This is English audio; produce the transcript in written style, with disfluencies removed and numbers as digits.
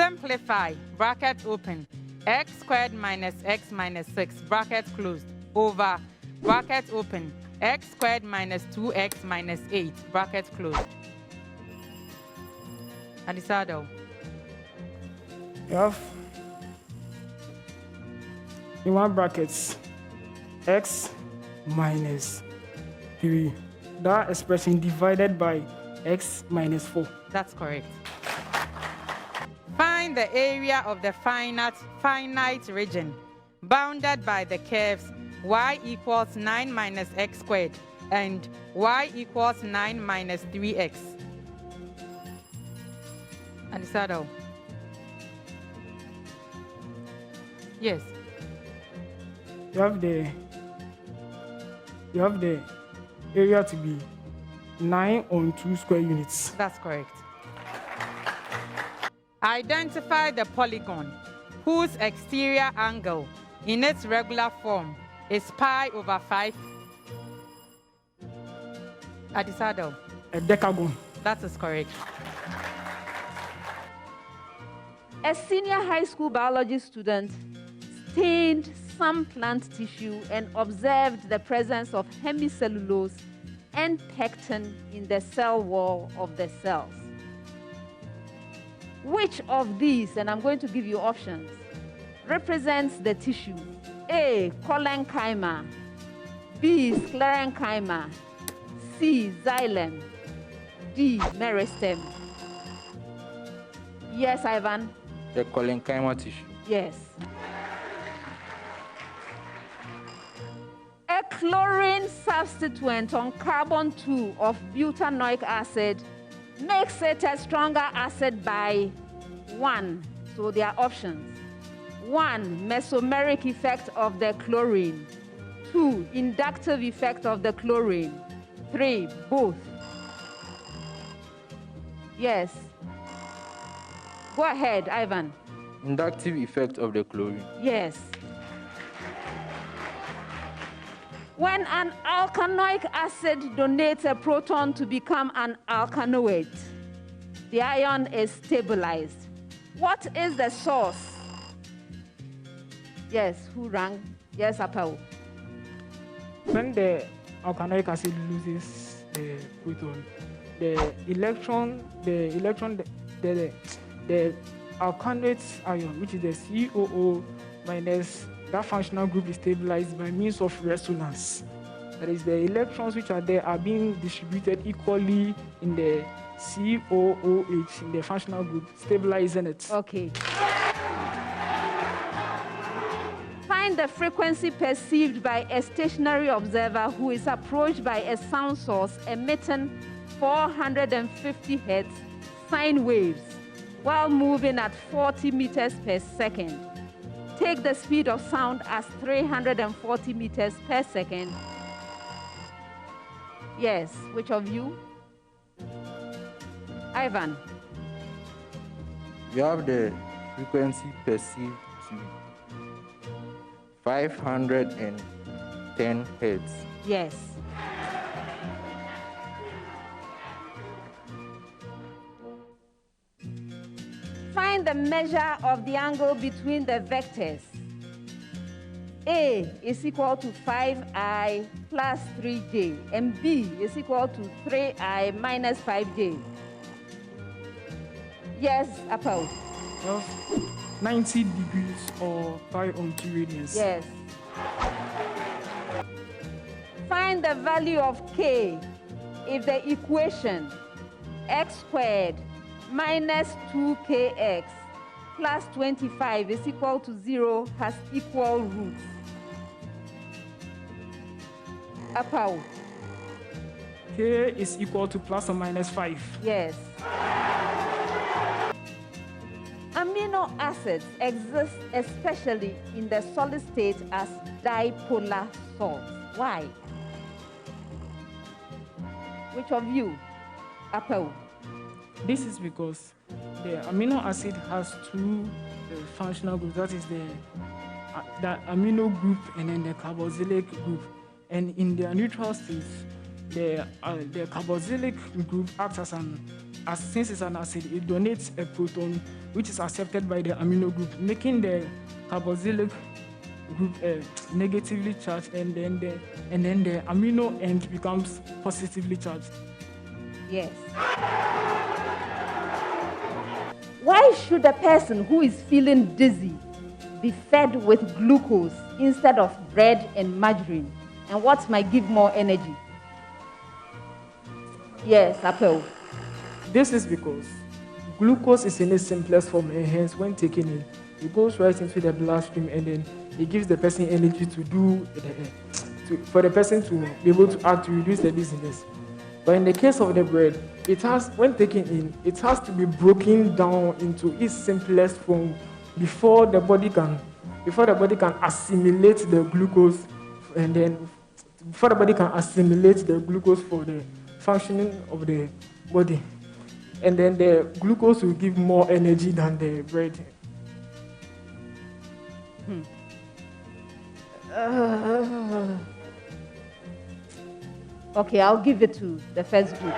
Simplify, bracket open, x squared minus x minus 6, bracket closed, over, bracket open, x squared minus 2x minus 8, bracket closed. Adisadel. You have in one brackets x minus 3. That expression divided by x minus 4. That's correct. Find the area of the finite region bounded by the curves y equals 9 minus x squared and y equals 9 minus 3x. Adisadel. Yes. You have the area to be 9 on 2 square units. That's correct. Identify the polygon whose exterior angle in its regular form is pi over 5. Adisadel. A decagon. That is correct. A senior high school biology student stained some plant tissue and observed the presence of hemicellulose and pectin in the cell wall of the cells. Which of these, and I'm going to give you options, represents the tissue? A, collenchyma, B, sclerenchyma, C, xylem, D, meristem. Yes, Ivan? The collenchyma tissue. Yes. A chlorine substituent on carbon 2 of butanoic acid makes it a stronger acid by 1. So there are options. 1, mesomeric effect of the chlorine. 2, inductive effect of the chlorine. 3, both. Yes. Go ahead, Ivan. Inductive effect of the chlorine. Yes. When an alkanoic acid donates a proton to become an alkanoate, the ion is stabilized. What is the source? Yes, who rang? Yes, Apau. When the alkanoic acid loses the proton, the alkanoate ion, which is the COO minus, that functional group is stabilized by means of resonance. That is, the electrons which are there are being distributed equally in the COOH, in the functional group, stabilizing it. Okay. Find the frequency perceived by a stationary observer who is approached by a sound source emitting 450 Hz sine waves while moving at 40 meters per second. Take the speed of sound as 340 meters per second. Yes, which of you? Ivan. You have the frequency perceived to be 510 Hz. Yes. Find the measure of the angle between the vectors. A is equal to 5i plus 3j, and B is equal to 3i minus 5j. Yes, Apau. 90 degrees or pi on 2 radians. Yes. Find the value of k if the equation x squared minus 2kx plus 25 is equal to 0 has equal roots. Apau. K is equal to plus or minus 5. Yes. Amino acids exist especially in the solid state as dipolar salts. Why? Which of you? Apau. This is because the amino acid has two functional groups. That is the amino group and then the carboxylic group. And in their neutral states, the carboxylic group acts as an as since it's an acid, it donates a proton which is accepted by the amino group, making the carboxylic group negatively charged, and then the amino end becomes positively charged. Yes. Why should a person who is feeling dizzy be fed with glucose instead of bread and margarine? And what might give more energy? Yes, Apple. This is because glucose is in its simplest form, and hence when taken in, it goes right into the bloodstream, and then it gives the person energy to do for the person to be able to act to reduce the dizziness. But in the case of the bread, it has, when taken in, it has to be broken down into its simplest form before the body can assimilate the glucose, and then before the body can assimilate the glucose for the functioning of the body. And then the glucose will give more energy than the bread. Okay, I'll give it to the first group.